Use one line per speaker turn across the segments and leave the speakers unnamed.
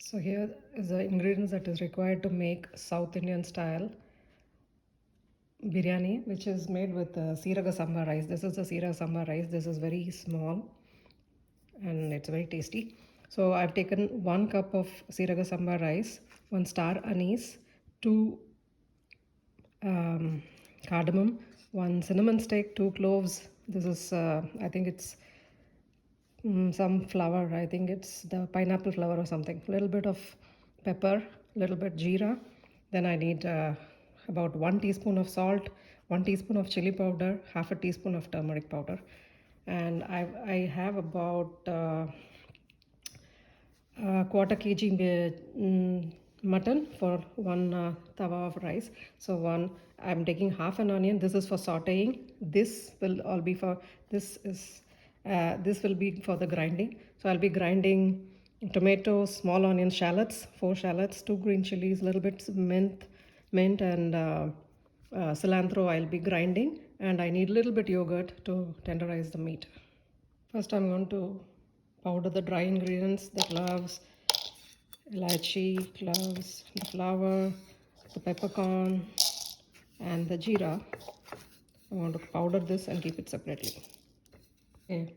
So here is the ingredients that is required to make South Indian style biryani, which is made with Seeraga Samba rice. This is the Seeraga Samba rice. This is very small and it's very tasty. So I've taken 1 cup of Seeraga Samba rice, 1 star anise, 2 cardamom, 1 cinnamon stick, 2 cloves. This is I think it's some flour. I think it's the pineapple flour or something. A little bit of pepper, little bit jeera. Then I need about 1 teaspoon of salt, 1 teaspoon of chili powder, half a teaspoon of turmeric powder, and I have about quarter kg mutton for 1 tawa of rice. So I'm taking half an onion. This is for sautéing. This will all be for this will be for the grinding. So I'll be grinding tomatoes, small onion, shallots, 4 shallots, 2 green chilies, little bit mint and cilantro. I'll be grinding, and I need a little bit yogurt to tenderize the meat. First I'm going to powder the dry ingredients, the cloves, elaichi, cloves, the flour, the peppercorn, and the jeera. I want to powder this and keep it separately. Okay,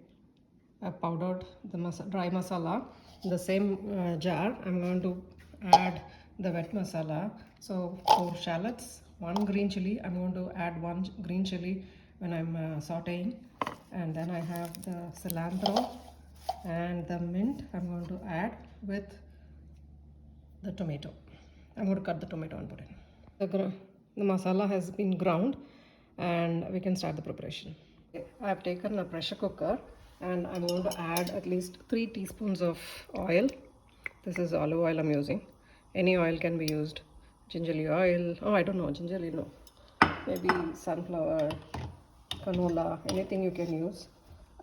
I powdered the dry masala. In the same jar, I'm going to add the wet masala. So 4 shallots, 1 green chili. I'm going to add 1 green chili when I'm sauteing. And then I have the cilantro and the mint I'm going to add with the tomato. I'm going to cut the tomato and put in. The masala has been ground and we can start the preparation. I have taken a pressure cooker and I'm going to add at least 3 teaspoons of oil. This is olive oil I'm using. Any oil can be used. Gingerly oil. Oh, I don't know. Gingerly, no. Maybe sunflower, canola, anything you can use.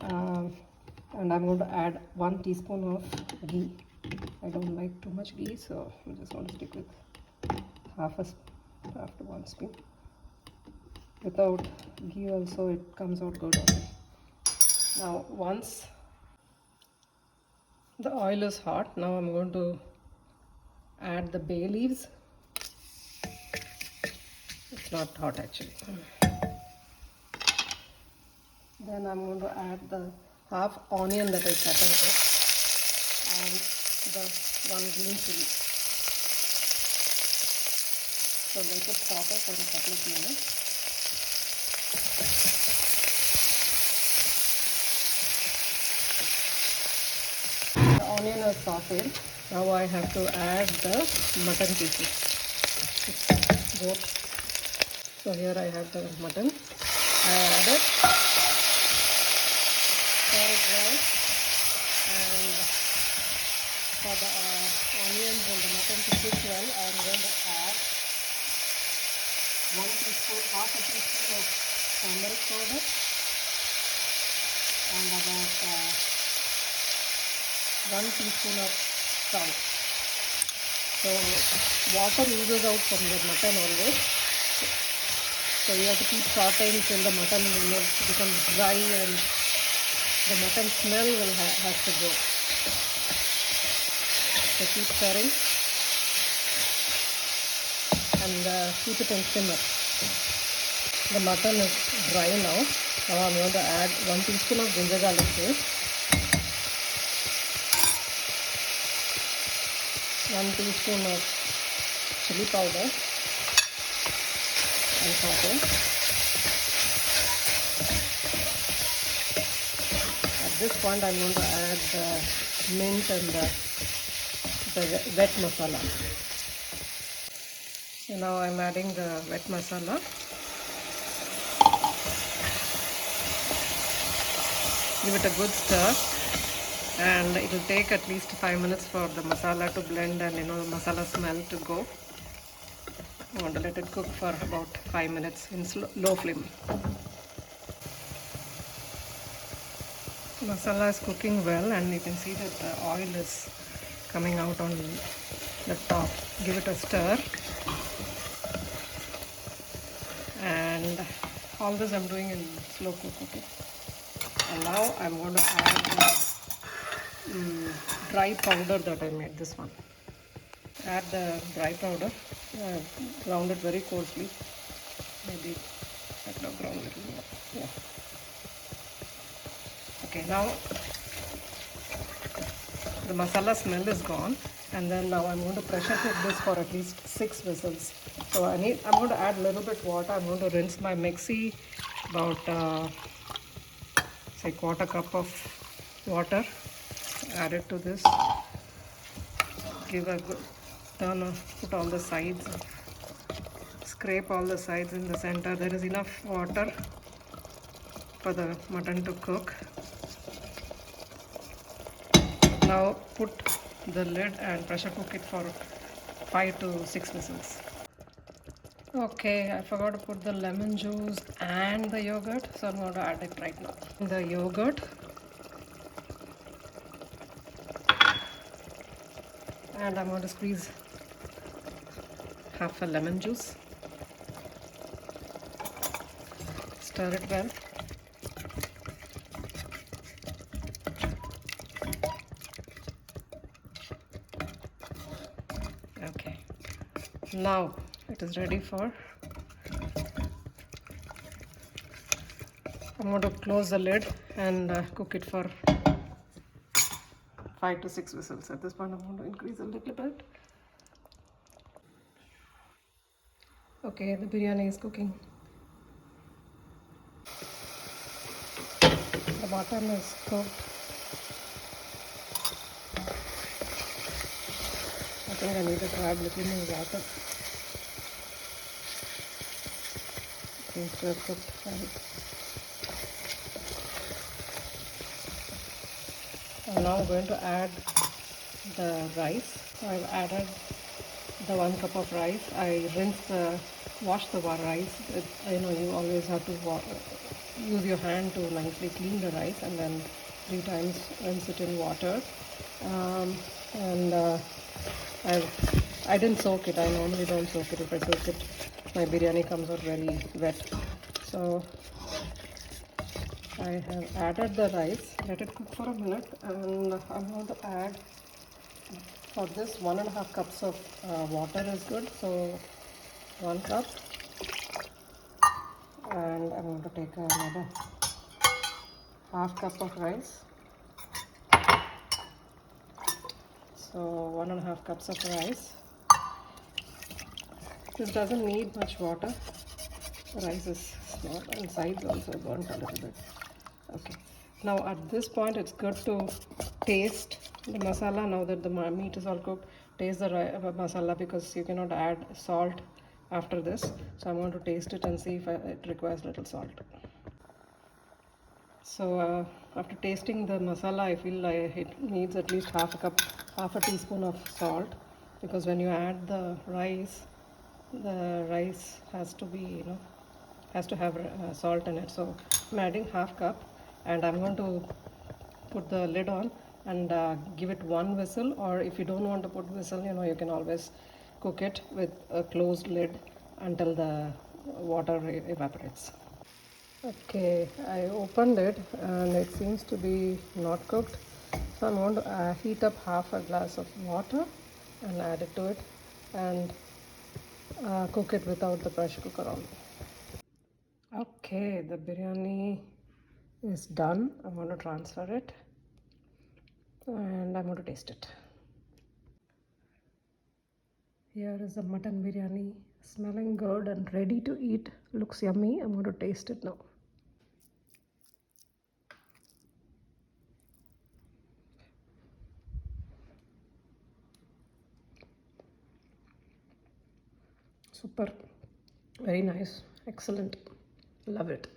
And I'm going to add 1 teaspoon of ghee. I don't like too much ghee, so I'm just going to stick with half to 1 spoon. Without ghee also it comes out good also. Now once the oil is hot, now I'm going to add the bay leaves. It's not hot actually. Then I'm going to add the half onion that I cut into and the 1 green chili. So let it saute for a couple of minutes. The onion is sauteed. Now I have to add the mutton pieces. Both. So here I have the mutton. I add it. Stir it well. And for the onions and the mutton to cook well, I am going to add 1 teaspoon, half a teaspoon of turmeric powder and about 1 teaspoon of salt. So water oozes out from the mutton always. So you have to keep sauteing till the mutton becomes dry and the mutton smell has to go. So keep stirring and keep it in simmer. The mutton is dry now. Now I'm going to add 1 teaspoon of ginger garlic paste, 1 teaspoon of chili powder and saute. At this point I'm going to add the mint and the wet masala. So now I'm adding the wet masala. Give it a good stir and it will take at least 5 minutes for the masala to blend and the masala smell to go. I want to let it cook for about 5 minutes in low flame. Masala is cooking well and you can see that the oil is coming out on the top. Give it a stir. And all this I'm doing in slow cook, okay? And now I'm going to add the dry powder that I made, this one. add the dry powder, ground it very coarsely. Maybe I could have ground a little more. Yeah. Okay, now the masala smell is gone, and then now I'm going to pressure cook this for at least 6 whistles. So I'm going to add a little bit water. I'm going to rinse my mixie about say quarter cup of water. Add it to this. Give a good turn. Put all the sides. Scrape all the sides in the center. There is enough water for the mutton to cook. Now put the lid and pressure cook it for 5 to 6 whistles. Okay, I forgot to put the lemon juice and the yogurt, so I'm going to add it right now. The yogurt, and I'm going to squeeze half a lemon juice. Stir it well. Okay, now it is ready for. I'm going to close the lid and cook it for 5 to 6 whistles. At this point, I'm going to increase a little bit. Okay, the biryani is cooking. The mutton is cooked. I think I need to add a little more water. Seems to have cooked fine. I'm now going to add the rice. So I've added the 1 cup of rice. I wash the rice. You always have to use your hand to nicely clean the rice, and then 3 times rinse it in water. And I didn't soak it. I normally don't soak it. If I soak it, my biryani comes out very wet. So I have added the rice. Let it cook for a minute, and I'm going to add, for this, 1.5 cups of water is good. So 1 cup, and I'm going to take another half cup of rice. So 1.5 cups of rice. This doesn't need much water. The rice is small and sides also burnt a little bit. Okay. Now at this point, it's good to taste the masala. Now that the meat is all cooked, taste the masala, because you cannot add salt after this. So I'm going to taste it and see if it requires little salt. So after tasting the masala, I feel like it needs at least half a teaspoon of salt, because when you add the rice has to be, has to have salt in it. So I'm adding half cup, and I'm going to put the lid on and give it 1 whistle. Or if you don't want to put whistle, you can always cook it with a closed lid until the water evaporates. Okay, I opened it and it seems to be not cooked. So I'm going to heat up half a glass of water and add it to it, and cook it without the pressure cooker on. Okay, the biryani is done. I'm going to transfer it and I'm going to taste it. Here is the mutton biryani, smelling good and ready to eat. Looks yummy. I'm going to taste it now. Super, very nice, excellent, love it.